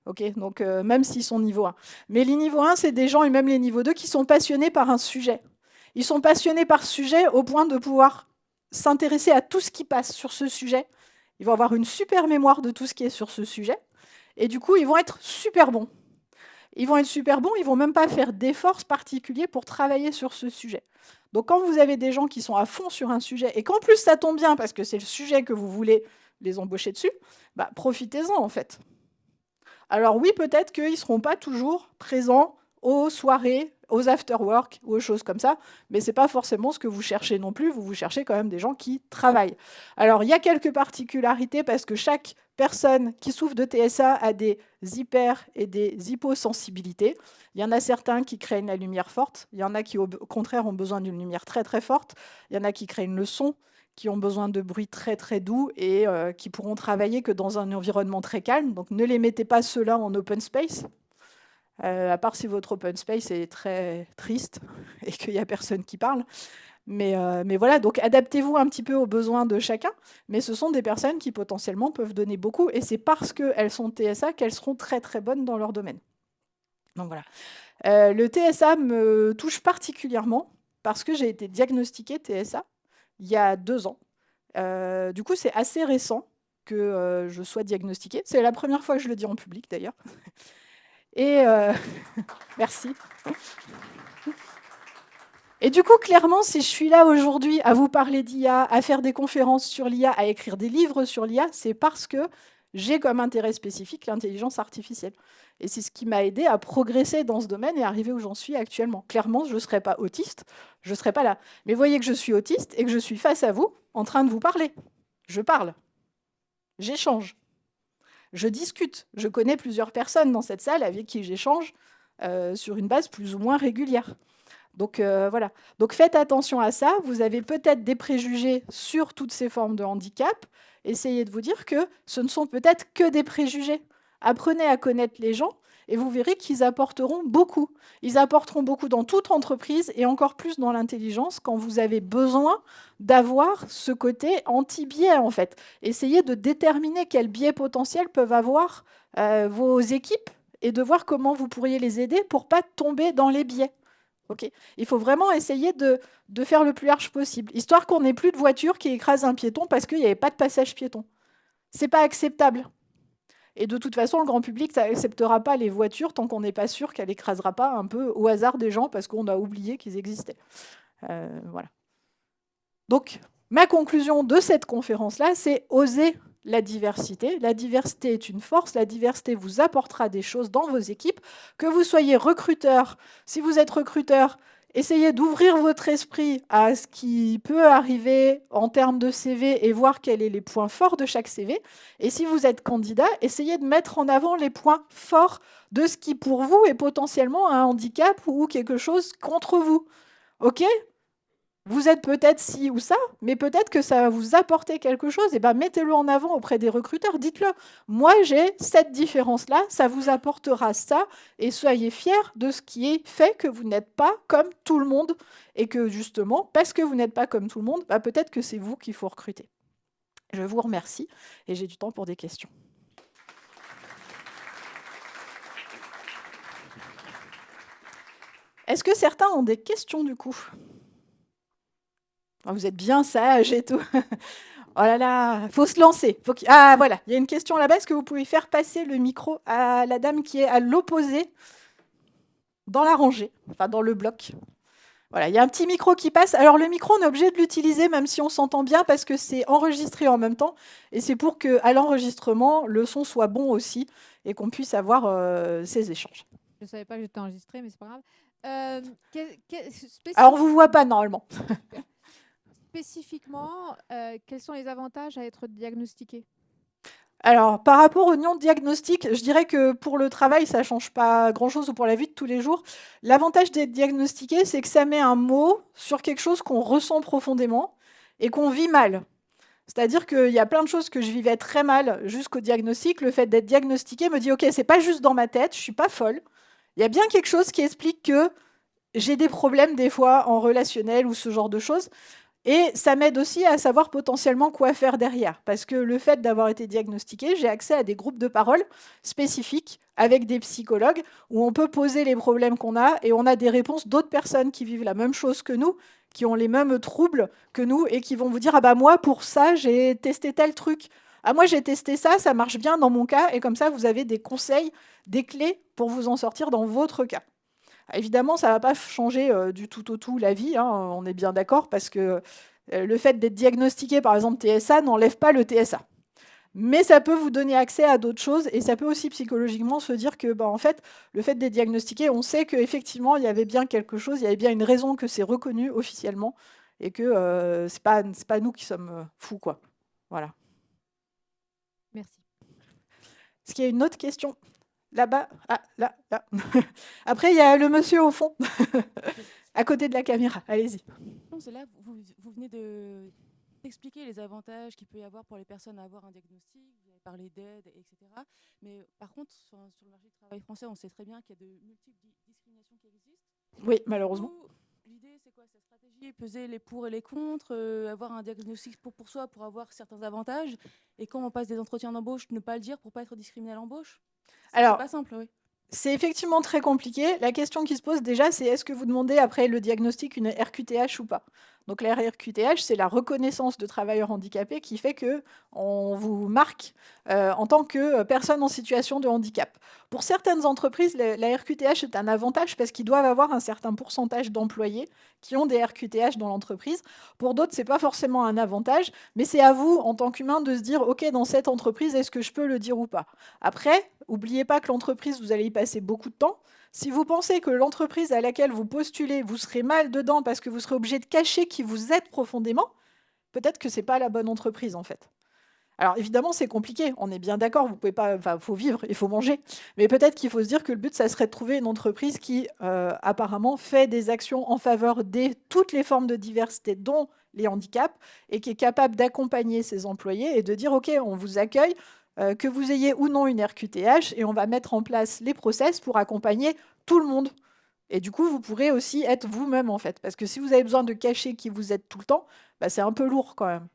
Okay, donc même s'ils sont niveau 1. Mais les niveaux 1, c'est des gens, et même les niveaux 2, qui sont passionnés par un sujet. Ils sont passionnés par ce sujet au point de pouvoir s'intéresser à tout ce qui passe sur ce sujet. Ils vont avoir une super mémoire de tout ce qui est sur ce sujet. Et du coup, ils vont être super bons. Ils vont être super bons, ils vont même pas faire d'efforts particuliers pour travailler sur ce sujet. Donc quand vous avez des gens qui sont à fond sur un sujet, et qu'en plus ça tombe bien parce que c'est le sujet que vous voulez les embaucher dessus, bah, profitez-en en fait. Alors oui, peut-être qu'ils ne seront pas toujours présents aux soirées, aux after-work ou aux choses comme ça, mais ce n'est pas forcément ce que vous cherchez non plus, vous cherchez quand même des gens qui travaillent. Alors il y a quelques particularités parce que chaque personne qui souffre de TSA a des hyper et des hyposensibilités. Il y en a certains qui craignent la lumière forte, il y en a qui au contraire ont besoin d'une lumière très très forte, il y en a qui craignent le son, qui ont besoin de bruit très très doux et qui pourront travailler que dans un environnement très calme. Donc ne les mettez pas ceux-là en open space, à part si votre open space est très triste et qu'il n'y a personne qui parle. Mais voilà, donc adaptez-vous un petit peu aux besoins de chacun, mais ce sont des personnes qui potentiellement peuvent donner beaucoup, et c'est parce qu'elles sont TSA qu'elles seront très très bonnes dans leur domaine. Donc voilà. Le TSA me touche particulièrement parce que j'ai été diagnostiquée TSA il y a 2 ans. Du coup, c'est assez récent que je sois diagnostiquée. C'est la première fois que je le dis en public, d'ailleurs. Et merci. Et du coup, clairement, si je suis là aujourd'hui à vous parler d'IA, à faire des conférences sur l'IA, à écrire des livres sur l'IA, c'est parce que j'ai comme intérêt spécifique l'intelligence artificielle. Et c'est ce qui m'a aidé à progresser dans ce domaine et arriver où j'en suis actuellement. Clairement, je ne serais pas autiste, je ne serais pas là. Mais voyez que je suis autiste et que je suis face à vous, en train de vous parler. Je parle, j'échange, je discute. Je connais plusieurs personnes dans cette salle avec qui j'échange sur une base plus ou moins régulière. Donc voilà. Donc faites attention à ça. Vous avez peut-être des préjugés sur toutes ces formes de handicap. Essayez de vous dire que ce ne sont peut-être que des préjugés. Apprenez à connaître les gens et vous verrez qu'ils apporteront beaucoup. Ils apporteront beaucoup dans toute entreprise et encore plus dans l'intelligence quand vous avez besoin d'avoir ce côté anti-biais en fait. Essayez de déterminer quels biais potentiels peuvent avoir vos équipes et de voir comment vous pourriez les aider pour ne pas tomber dans les biais. Okay. Il faut vraiment essayer de faire le plus large possible, histoire qu'on n'ait plus de voiture qui écrase un piéton parce qu'il n'y avait pas de passage piéton. Ce n'est pas acceptable. Et de toute façon, le grand public n'acceptera pas les voitures tant qu'on n'est pas sûr qu'elle n'écrasera pas un peu au hasard des gens parce qu'on a oublié qu'ils existaient. Voilà. Donc, ma conclusion de cette conférence-là, c'est oser la diversité. La diversité est une force, la diversité vous apportera des choses dans vos équipes. Que vous soyez recruteur, si vous êtes recruteur, essayez d'ouvrir votre esprit à ce qui peut arriver en termes de CV et voir quels sont les points forts de chaque CV. Et si vous êtes candidat, essayez de mettre en avant les points forts de ce qui, pour vous, est potentiellement un handicap ou quelque chose contre vous. OK ? Vous êtes peut-être ci ou ça, mais peut-être que ça va vous apporter quelque chose, et bien mettez-le en avant auprès des recruteurs, dites-le. Moi, j'ai cette différence-là, ça vous apportera ça, et soyez fiers de ce qui est fait, que vous n'êtes pas comme tout le monde, et que justement, parce que vous n'êtes pas comme tout le monde, bah, peut-être que c'est vous qu'il faut recruter. Je vous remercie, et j'ai du temps pour des questions. Est-ce que certains ont des questions du coup ? Vous êtes bien sage et tout. Oh là là, faut se lancer. Ah voilà, il y a une question là-bas. Est-ce que vous pouvez faire passer le micro à la dame qui est à l'opposé, dans la rangée, enfin dans le bloc. Voilà, il y a un petit micro qui passe. Alors le micro, on est obligé de l'utiliser même si on s'entend bien parce que c'est enregistré en même temps. Et c'est pour qu'à l'enregistrement, le son soit bon aussi et qu'on puisse avoir ces échanges. Je ne savais pas que j'étais enregistrée, mais c'est pas grave. Alors on ne vous voit pas normalement. Spécifiquement, quels sont les avantages à être diagnostiqué ? Alors, par rapport au non-diagnostic, je dirais que pour le travail, ça ne change pas grand-chose ou pour la vie de tous les jours. L'avantage d'être diagnostiqué, c'est que ça met un mot sur quelque chose qu'on ressent profondément et qu'on vit mal. C'est-à-dire qu'il y a plein de choses que je vivais très mal jusqu'au diagnostic. Le fait d'être diagnostiqué me dit « Ok, c'est pas juste dans ma tête, je ne suis pas folle. Il y a bien quelque chose qui explique que j'ai des problèmes des fois en relationnel ou ce genre de choses. » Et ça m'aide aussi à savoir potentiellement quoi faire derrière. Parce que le fait d'avoir été diagnostiqué, j'ai accès à des groupes de parole spécifiques avec des psychologues où on peut poser les problèmes qu'on a et on a des réponses d'autres personnes qui vivent la même chose que nous, qui ont les mêmes troubles que nous et qui vont vous dire « Ah bah moi, pour ça, j'ai testé tel truc. Ah moi, j'ai testé ça, ça marche bien dans mon cas. » Et comme ça, vous avez des conseils, des clés pour vous en sortir dans votre cas. Évidemment, ça ne va pas changer du tout au tout la vie, hein, on est bien d'accord, parce que le fait d'être diagnostiqué, par exemple, TSA, n'enlève pas le TSA. Mais ça peut vous donner accès à d'autres choses, et ça peut aussi psychologiquement se dire que, en fait, le fait d'être diagnostiqué, on sait qu'effectivement, il y avait bien quelque chose, il y avait bien une raison que c'est reconnu officiellement, et que c'est pas nous qui sommes fous, quoi. Voilà. Merci. Est-ce qu'il y a une autre question ? Là-bas, ah, là. Après, il y a le monsieur au fond, à côté de la caméra. Allez-y. Non, c'est là, vous venez d'expliquer les avantages qu'il peut y avoir pour les personnes à avoir un diagnostic, vous avez parlé d'aide, etc. Mais par contre, sur le marché du travail français, on sait très bien qu'il y a de multiples discriminations qui existent. Oui, malheureusement. L'idée, c'est quoi cette stratégie? Peser les pour et les contre, avoir un diagnostic pour soi, pour avoir certains avantages. Et quand on passe des entretiens d'embauche, ne pas le dire pour ne pas être discriminé à l'embauche. Alors, c'est pas simple, oui. C'est effectivement très compliqué. La question qui se pose déjà, c'est est-ce que vous demandez après le diagnostic une RQTH ou pas? Donc la RQTH, c'est la reconnaissance de travailleurs handicapés qui fait qu'on vous marque en tant que personne en situation de handicap. Pour certaines entreprises, la RQTH est un avantage parce qu'ils doivent avoir un certain pourcentage d'employés qui ont des RQTH dans l'entreprise. Pour d'autres, ce n'est pas forcément un avantage, mais c'est à vous, en tant qu'humain, de se dire « Ok, dans cette entreprise, est-ce que je peux le dire ou pas ?» Après, n'oubliez pas que l'entreprise, vous allez y passer beaucoup de temps. Si vous pensez que l'entreprise à laquelle vous postulez, vous serez mal dedans parce que vous serez obligé de cacher qui vous êtes profondément, peut-être que ce n'est pas la bonne entreprise, en fait. Alors, évidemment, c'est compliqué. On est bien d'accord, vous pouvez pas... Enfin, il faut vivre, il faut manger. Mais peut-être qu'il faut se dire que le but, ça serait de trouver une entreprise qui, apparemment, fait des actions en faveur de toutes les formes de diversité, dont les handicaps, et qui est capable d'accompagner ses employés et de dire « Ok, on vous accueille », que vous ayez ou non une RQTH, et on va mettre en place les process pour accompagner tout le monde. Et du coup, vous pourrez aussi être vous-même, en fait. Parce que si vous avez besoin de cacher qui vous êtes tout le temps, c'est un peu lourd quand même.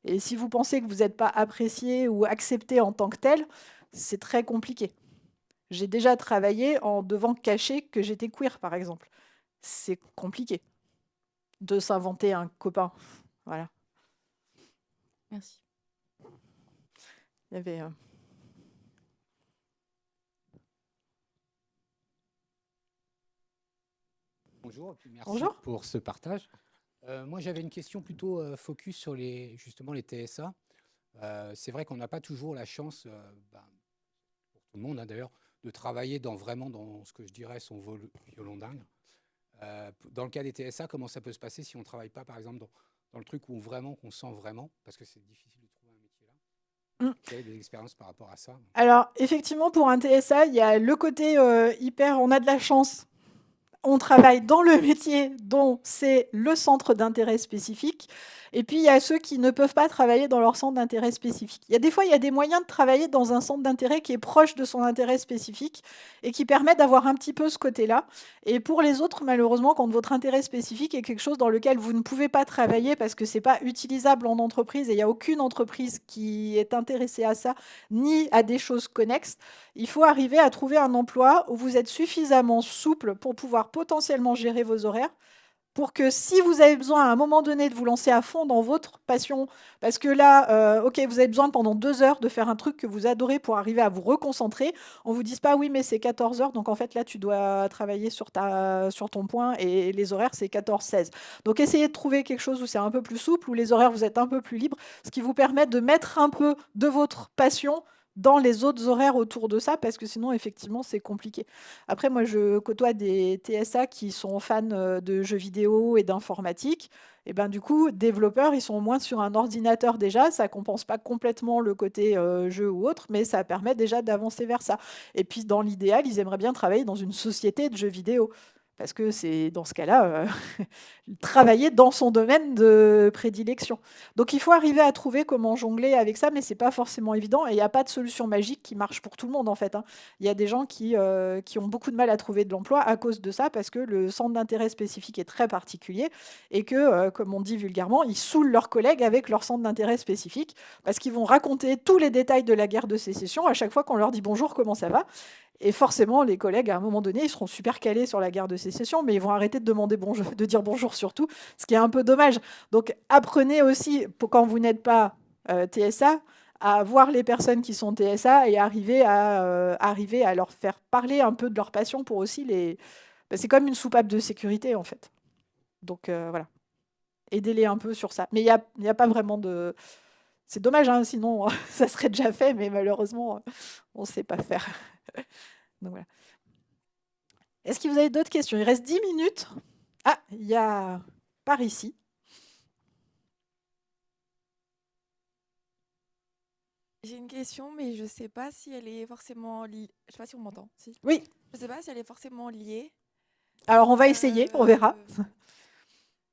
Et si vous pensez que vous n'êtes pas apprécié ou accepté en tant que tel, c'est très compliqué. J'ai déjà travaillé en devant cacher que j'étais queer, par exemple. C'est compliqué de s'inventer un copain. Voilà. Merci. Il y avait... Bonjour, merci Bonjour. pour ce partage. Moi, j'avais une question plutôt focus sur justement les TSA. C'est vrai qu'on n'a pas toujours la chance, pour tout le monde d'ailleurs, de travailler vraiment dans ce que je dirais son violon dingue. Dans le cas des TSA, comment ça peut se passer si on ne travaille pas, par exemple, dans le truc où qu'on sent vraiment, parce que c'est difficile de trouver un métier là. Vous avez des expériences par rapport à ça? Alors, effectivement, pour un TSA, il y a le côté hyper... On a de la chance. On travaille dans le métier dont c'est le centre d'intérêt spécifique. Et puis, il y a ceux qui ne peuvent pas travailler dans leur centre d'intérêt spécifique. Il y a des fois, il y a des moyens de travailler dans un centre d'intérêt qui est proche de son intérêt spécifique et qui permet d'avoir un petit peu ce côté-là. Et pour les autres, malheureusement, quand votre intérêt spécifique est quelque chose dans lequel vous ne pouvez pas travailler parce que ce n'est pas utilisable en entreprise et il n'y a aucune entreprise qui est intéressée à ça, ni à des choses connexes, il faut arriver à trouver un emploi où vous êtes suffisamment souple pour pouvoir potentiellement gérer vos horaires, pour que si vous avez besoin à un moment donné de vous lancer à fond dans votre passion, parce que là, ok, vous avez besoin pendant 2 heures de faire un truc que vous adorez pour arriver à vous reconcentrer, on ne vous dise pas oui mais c'est 14 heures, donc en fait là tu dois travailler sur ton point et les horaires c'est 14-16. Donc essayez de trouver quelque chose où c'est un peu plus souple, où les horaires vous êtes un peu plus libres, ce qui vous permet de mettre un peu de votre passion dans les autres horaires autour de ça, parce que sinon, effectivement, c'est compliqué. Après, moi, je côtoie des TSA qui sont fans de jeux vidéo et d'informatique. Et ben, du coup, développeurs, ils sont au moins sur un ordinateur déjà. Ça ne compense pas complètement le côté jeu ou autre, mais ça permet déjà d'avancer vers ça. Et puis, dans l'idéal, ils aimeraient bien travailler dans une société de jeux vidéo. Parce que c'est dans ce cas-là, travailler dans son domaine de prédilection. Donc il faut arriver à trouver comment jongler avec ça, mais c'est pas forcément évident et il n'y a pas de solution magique qui marche pour tout le monde en fait, hein. Il y a des gens qui ont beaucoup de mal à trouver de l'emploi à cause de ça, parce que le centre d'intérêt spécifique est très particulier et que, comme on dit vulgairement, ils saoulent leurs collègues avec leur centre d'intérêt spécifique, parce qu'ils vont raconter tous les détails de la guerre de sécession à chaque fois qu'on leur dit bonjour, comment ça va. Et forcément, les collègues, à un moment donné, ils seront super calés sur la guerre de sécession, mais ils vont arrêter de demander bonjour, de dire bonjour surtout, ce qui est un peu dommage. Donc, apprenez aussi, quand vous n'êtes pas TSA, à voir les personnes qui sont TSA et arriver à leur faire parler un peu de leur passion pour aussi les... Ben, c'est comme une soupape de sécurité, en fait. Donc, voilà. Aidez-les un peu sur ça. Mais il y a pas vraiment de... C'est dommage, hein, sinon ça serait déjà fait, mais malheureusement, on ne sait pas faire. Donc, voilà. Est-ce que vous avez d'autres questions? Il reste 10 minutes. Ah, il y a par ici. J'ai une question, mais je ne sais pas si elle est forcément liée. Je sais pas si on m'entend. Si. Oui, Je ne sais pas si elle est forcément liée. alors on va essayer, on verra.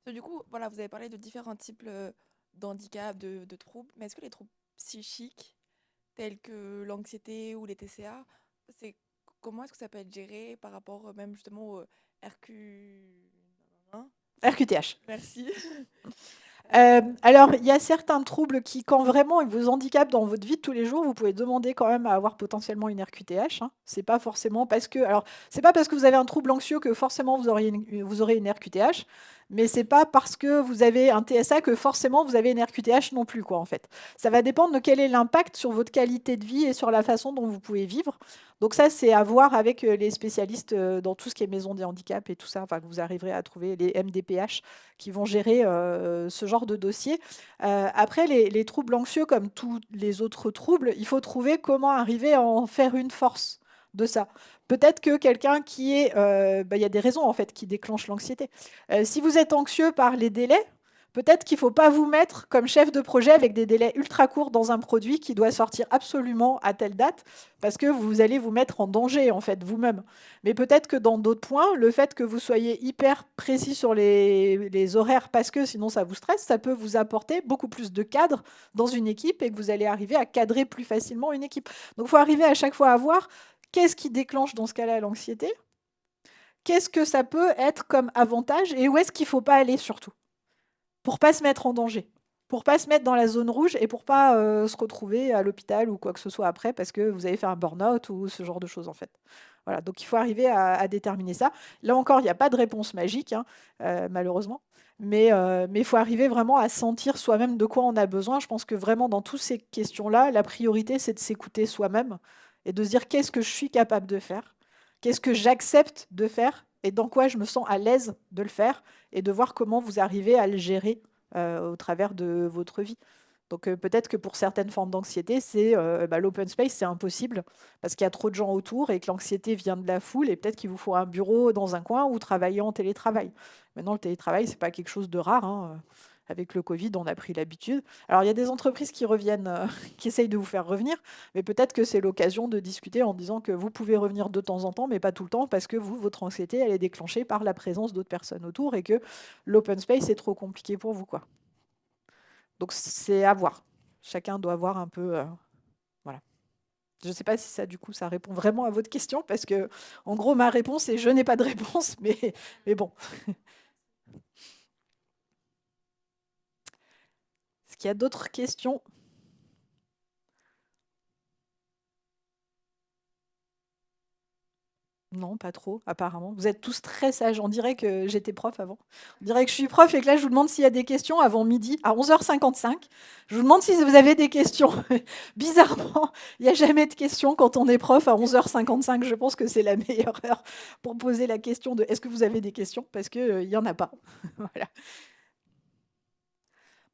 Du coup, voilà, vous avez parlé de différents types d'handicap, de troubles, mais est-ce que les troubles psychiques, tels que l'anxiété ou les TCA, comment est-ce que ça peut être géré par rapport même justement au RQ... Hein. RQTH. Merci. Alors, il y a certains troubles qui, quand vraiment ils vous handicapent dans votre vie de tous les jours, vous pouvez demander quand même à avoir potentiellement une RQTH, hein. C'est pas forcément parce que, alors, c'est pas parce que vous avez un trouble anxieux que forcément vous aurez une RQTH, mais c'est pas parce que vous avez un TSA que forcément vous avez une RQTH non plus, quoi, en fait. Ça va dépendre de quel est l'impact sur votre qualité de vie et sur la façon dont vous pouvez vivre. Donc ça, c'est à voir avec les spécialistes dans tout ce qui est maison des handicaps et tout ça. Enfin, que vous arriverez à trouver les MDPH qui vont gérer ce genre de dossier. Après, les troubles anxieux, comme tous les autres troubles, il faut trouver comment arriver à en faire une force de ça. Peut-être que quelqu'un qui est... il y a des raisons en fait qui déclenchent l'anxiété. Si vous êtes anxieux par les délais, peut-être qu'il ne faut pas vous mettre comme chef de projet avec des délais ultra courts dans un produit qui doit sortir absolument à telle date, parce que vous allez vous mettre en danger, en fait, vous-même. Mais peut-être que dans d'autres points, le fait que vous soyez hyper précis sur les horaires, parce que sinon ça vous stresse, ça peut vous apporter beaucoup plus de cadre dans une équipe et que vous allez arriver à cadrer plus facilement une équipe. Donc il faut arriver à chaque fois à voir qu'est-ce qui déclenche dans ce cas-là l'anxiété, qu'est-ce que ça peut être comme avantage et où est-ce qu'il ne faut pas aller surtout, pour pas se mettre en danger, pour pas se mettre dans la zone rouge et pour pas se retrouver à l'hôpital ou quoi que ce soit après parce que vous avez fait un burn-out ou ce genre de choses en fait. Voilà, donc il faut arriver à déterminer ça. Là encore, il n'y a pas de réponse magique, hein, malheureusement. Mais il faut arriver vraiment à sentir soi-même de quoi on a besoin. Je pense que vraiment dans toutes ces questions-là, la priorité, c'est de s'écouter soi-même et de se dire qu'est-ce que je suis capable de faire, qu'est-ce que j'accepte de faire et dans quoi je me sens à l'aise de le faire et de voir comment vous arrivez à le gérer au travers de votre vie. Donc peut-être que pour certaines formes d'anxiété, c'est l'open space, c'est impossible parce qu'il y a trop de gens autour et que l'anxiété vient de la foule et peut-être qu'il vous faut un bureau dans un coin ou travailler en télétravail. Maintenant, le télétravail, c'est pas quelque chose de rare, hein. Avec le Covid, on a pris l'habitude. Alors, il y a des entreprises qui reviennent, qui essayent de vous faire revenir, mais peut-être que c'est l'occasion de discuter en disant que vous pouvez revenir de temps en temps, mais pas tout le temps, parce que vous, votre anxiété, elle est déclenchée par la présence d'autres personnes autour et que l'open space est trop compliqué pour vous, quoi. Donc, c'est à voir. Chacun doit voir un peu. Voilà. Je ne sais pas si ça, du coup, ça répond vraiment à votre question, parce que, en gros, ma réponse est je n'ai pas de réponse, mais bon. Est-ce qu'il y a d'autres questions? Non, pas trop, apparemment. Vous êtes tous très sages. On dirait que j'étais prof avant. On dirait que je suis prof et que là, je vous demande s'il y a des questions avant midi, à 11h55. Je vous demande si vous avez des questions. Bizarrement, il n'y a jamais de questions quand on est prof à 11h55. Je pense que c'est la meilleure heure pour poser la question de est-ce que vous avez des questions? Parce qu'il n'y en a pas. Voilà.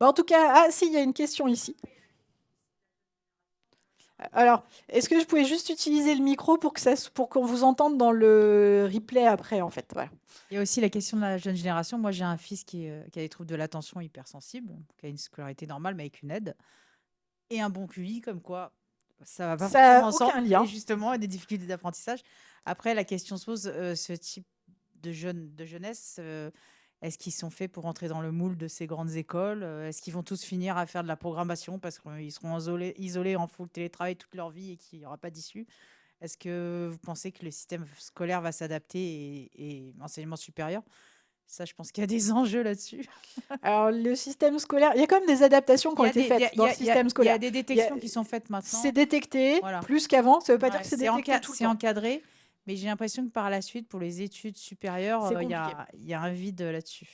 En tout cas, ah si, il y a une question ici. Alors, est-ce que je pouvais juste utiliser le micro pour qu'on vous entende dans le replay après, en fait, voilà. Il y a aussi la question de la jeune génération. Moi, j'ai un fils qui a des troubles de l'attention hypersensible, qui a une scolarité normale, mais avec une aide, et un bon QI, comme quoi ça va pas Ça a forcément aucun ensemble, lien. et justement, des difficultés d'apprentissage. Après, la question se pose, ce type de jeunesse, est-ce qu'ils sont faits pour entrer dans le moule de ces grandes écoles? Est-ce qu'ils vont tous finir à faire de la programmation parce qu'ils seront isolés en full télétravail toute leur vie et qu'il n'y aura pas d'issue? Est-ce que vous pensez que le système scolaire va s'adapter et l'enseignement supérieur? Ça, je pense qu'il y a des enjeux là-dessus. Alors, le système scolaire, il y a quand même des adaptations qui ont été faites dans le système Il y scolaire. a des détections qui sont faites maintenant. C'est détecté Voilà. plus qu'avant. Ça ne veut pas dire Ouais, que c'est détecté tout le c'est temps. encadré, mais j'ai l'impression que par la suite, pour les études supérieures, C'est il y compliqué. a un vide là-dessus.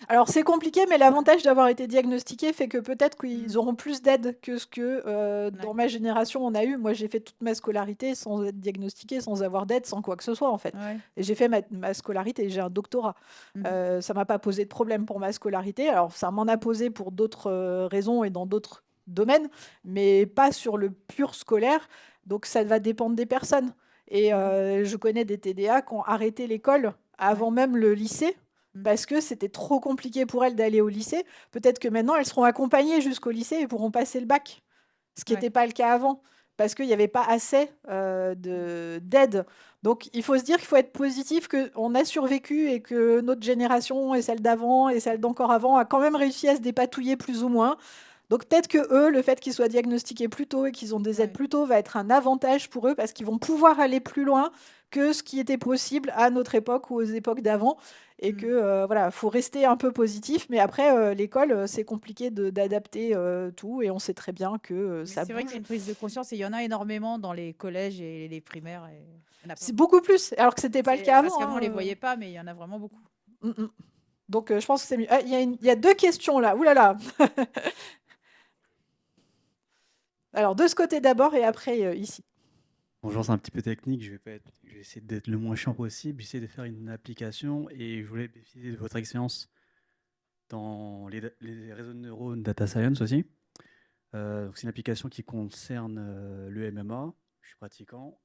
Alors, c'est compliqué, mais l'avantage d'avoir été diagnostiqué fait que peut-être qu'ils auront plus d'aide que ce que dans ma génération on a eu. Moi, j'ai fait toute ma scolarité sans être diagnostiquée, sans avoir d'aide, sans quoi que ce soit, en fait. Ouais. Et j'ai fait ma scolarité, j'ai un doctorat. Ça m'a pas posé de problème pour ma scolarité. Alors, ça m'en a posé pour d'autres raisons et dans d'autres domaines, mais pas sur le pur scolaire. Donc, ça va dépendre des personnes. Et je connais des TDA qui ont arrêté l'école avant même le lycée parce que c'était trop compliqué pour elles d'aller au lycée. Peut-être que maintenant, elles seront accompagnées jusqu'au lycée et pourront passer le bac, ce qui n'était pas le cas avant, parce qu'il n'y avait pas assez d'aide. Donc, il faut se dire qu'il faut être positif, qu'on a survécu et que notre génération et celle d'avant et celle d'encore avant a quand même réussi à se dépatouiller plus ou moins. Donc peut-être que eux, le fait qu'ils soient diagnostiqués plus tôt et qu'ils ont des aides plus tôt va être un avantage pour eux parce qu'ils vont pouvoir aller plus loin que ce qui était possible à notre époque ou aux époques d'avant. Et que voilà, faut rester un peu positif. Mais après, l'école, c'est compliqué d'adapter tout et on sait très bien que ça C'est vrai qu'il y a bouge. une prise de conscience et il y en a énormément dans les collèges et les primaires. Et il y en a plein. C'est beaucoup plus, alors que c'était pas le cas avant. Parce qu'avant, on hein. les voyait pas, mais il y en a vraiment beaucoup. Donc je pense que c'est mieux. Ah, il y a deux questions là. Ouh là là. Alors de ce côté d'abord et après ici. Bonjour, c'est un petit peu technique, je vais essayer d'être le moins chiant possible, j'essaie de faire une application et je voulais bénéficier de votre expérience dans les réseaux de neurones data science aussi. Donc c'est une application qui concerne le MMA, je suis pratiquant,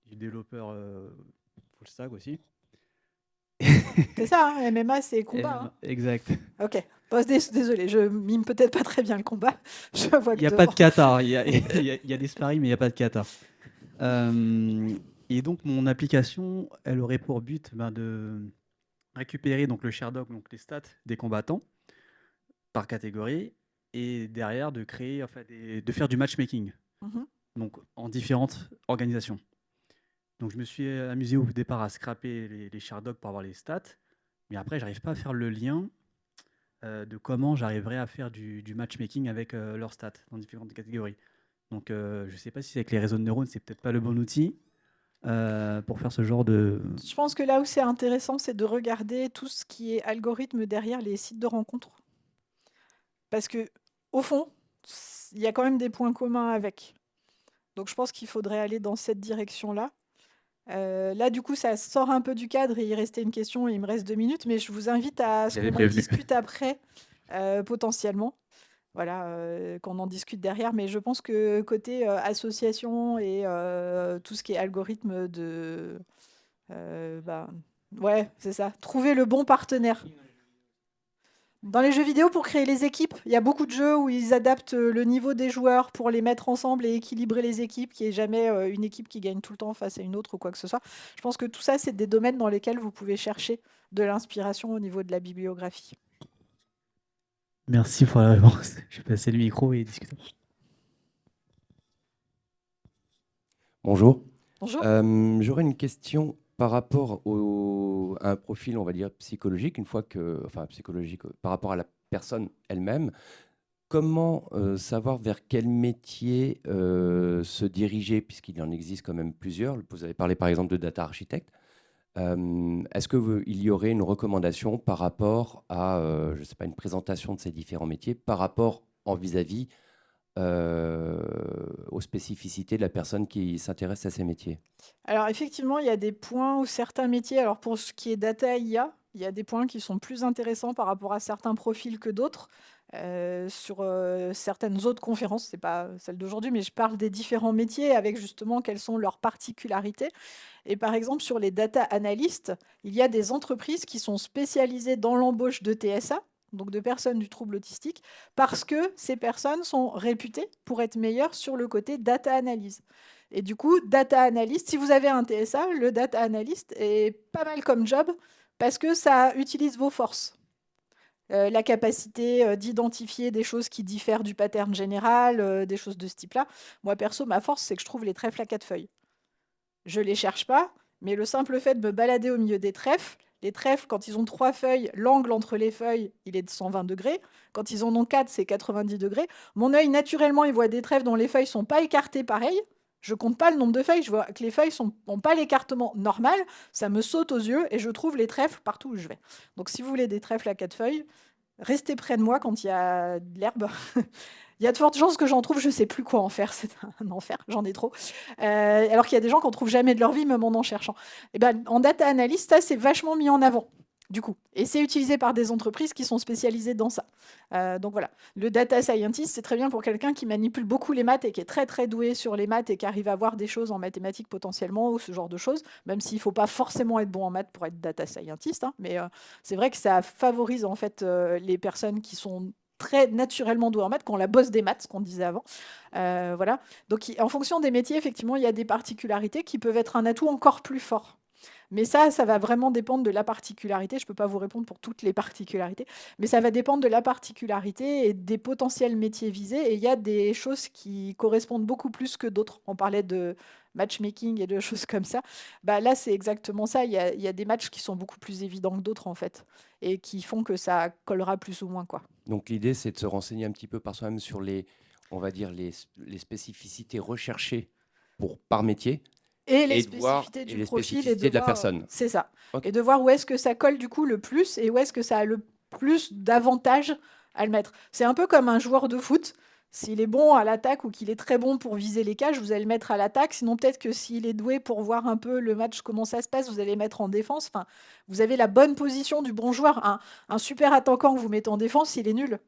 je suis développeur full stack aussi. C'est ça, hein, MMA, c'est combat. MMA, hein. exact. Ok. Bon, désolé, je mime peut-être pas très bien le combat. Je vois Il n'y a que pas de kata, il y a des sparring, mais il n'y a pas de kata. Et donc, mon application, elle aurait pour but de récupérer donc, le Sherdog, donc les stats des combattants par catégorie, et derrière de créer, enfin, de faire du matchmaking, donc en différentes organisations. Donc, je me suis amusé au départ à scraper les Sherdog pour avoir les stats, mais après, j'arrive pas à faire le lien de comment j'arriverais à faire du matchmaking avec leurs stats dans différentes catégories. Donc, je ne sais pas si avec les réseaux de neurones, c'est peut-être pas le bon outil pour faire ce genre de... Je pense que là où c'est intéressant, c'est de regarder tout ce qui est algorithme derrière les sites de rencontres. Parce que, au fond, il y a quand même des points communs avec. Donc je pense qu'il faudrait aller dans cette direction-là. Là, du coup, ça sort un peu du cadre et il restait une question et il me reste 2 minutes, mais je vous invite à ce J'avais qu'on en prévenu. discute après, potentiellement. Voilà, qu'on en discute derrière. Mais je pense que côté association et tout ce qui est algorithme de... ouais, c'est ça. Trouver le bon partenaire. Dans les jeux vidéo, pour créer les équipes, il y a beaucoup de jeux où ils adaptent le niveau des joueurs pour les mettre ensemble et équilibrer les équipes, qu'il n'y ait jamais une équipe qui gagne tout le temps face à une autre ou quoi que ce soit. Je pense que tout ça, c'est des domaines dans lesquels vous pouvez chercher de l'inspiration au niveau de la bibliographie. Merci pour la réponse. Je vais passer le micro et discuter. Bonjour. Bonjour. J'aurais une question par rapport à un profil, on va dire, psychologique, psychologique, par rapport à la personne elle-même. Comment savoir vers quel métier se diriger, puisqu'il en existe quand même plusieurs. Vous avez parlé par exemple de data architecte. Est-ce qu'il y aurait une recommandation par rapport à, je ne sais pas, une présentation de ces différents métiers, par rapport vis-à-vis aux spécificités de la personne qui s'intéresse à ces métiers? Alors effectivement, il y a des points où certains métiers, alors pour ce qui est data IA, il y a des points qui sont plus intéressants par rapport à certains profils que d'autres. Sur certaines autres conférences, c'est pas celle d'aujourd'hui, mais je parle des différents métiers avec justement quelles sont leurs particularités. Et par exemple, sur les data analystes, il y a des entreprises qui sont spécialisées dans l'embauche de TSA, donc de personnes du trouble autistique, parce que ces personnes sont réputées pour être meilleures sur le côté data analyse. Et du coup, data analyst, si vous avez un TSA, le data analyst est pas mal comme job, parce que ça utilise vos forces. La capacité d'identifier des choses qui diffèrent du pattern général, des choses de ce type-là. Moi, perso, ma force, c'est que je trouve les trèfles à 4 feuilles. Je les cherche pas, mais le simple fait de me balader au milieu des trèfles, les trèfles, quand ils ont 3 feuilles, l'angle entre les feuilles, il est de 120 degrés. Quand ils en ont 4, c'est 90 degrés. Mon œil, naturellement, il voit des trèfles dont les feuilles sont pas écartées pareil. Je compte pas le nombre de feuilles, je vois que les feuilles n'ont pas l'écartement normal, ça me saute aux yeux et je trouve les trèfles partout où je vais. Donc si vous voulez des trèfles à 4 feuilles, restez près de moi quand il y a de l'herbe. Il y a de fortes chances que j'en trouve, je sais plus quoi en faire, c'est un enfer, j'en ai trop. Alors qu'il y a des gens qui n'en trouvent jamais de leur vie, même en cherchant. Et ben, en data analyst, ça c'est vachement mis en avant, du coup. Et c'est utilisé par des entreprises qui sont spécialisées dans ça. Donc voilà, le data scientist, c'est très bien pour quelqu'un qui manipule beaucoup les maths et qui est très très doué sur les maths et qui arrive à voir des choses en mathématiques potentiellement ou ce genre de choses, même s'il ne faut pas forcément être bon en maths pour être data scientist. Mais c'est vrai que ça favorise en fait les personnes qui sont très naturellement douées en maths, qu'on la bosse des maths, ce qu'on disait avant. Voilà. Donc en fonction des métiers, effectivement, il y a des particularités qui peuvent être un atout encore plus fort. Mais ça va vraiment dépendre de la particularité. Je ne peux pas vous répondre pour toutes les particularités, mais ça va dépendre de la particularité et des potentiels métiers visés. Et il y a des choses qui correspondent beaucoup plus que d'autres. On parlait de matchmaking et de choses comme ça. Bah, là, c'est exactement ça. Il y a des matchs qui sont beaucoup plus évidents que d'autres, en fait, et qui font que ça collera plus ou moins, quoi. Donc l'idée, c'est de se renseigner un petit peu par soi-même sur on va dire, les spécificités recherchées par métier. Et les Et de voir- spécificités et du les profil spécificités de la voir, personne. c'est ça. Ok. Et de voir où est-ce que ça colle du coup le plus et où est-ce que ça a le plus d'avantages à le mettre. C'est un peu comme un joueur de foot. S'il est bon à l'attaque ou qu'il est très bon pour viser les cages, vous allez le mettre à l'attaque. Sinon, peut-être que s'il est doué pour voir un peu le match, comment ça se passe, vous allez le mettre en défense. Enfin, vous avez la bonne position du bon joueur. Un super attaquant que vous mettez en défense, il est nul.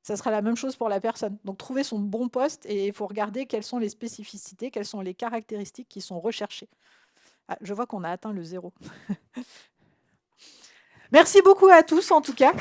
Ça sera la même chose pour la personne. Donc, trouvez son bon poste et il faut regarder quelles sont les spécificités, quelles sont les caractéristiques qui sont recherchées. Ah, je vois qu'on a atteint le 0. Merci beaucoup à tous, en tout cas.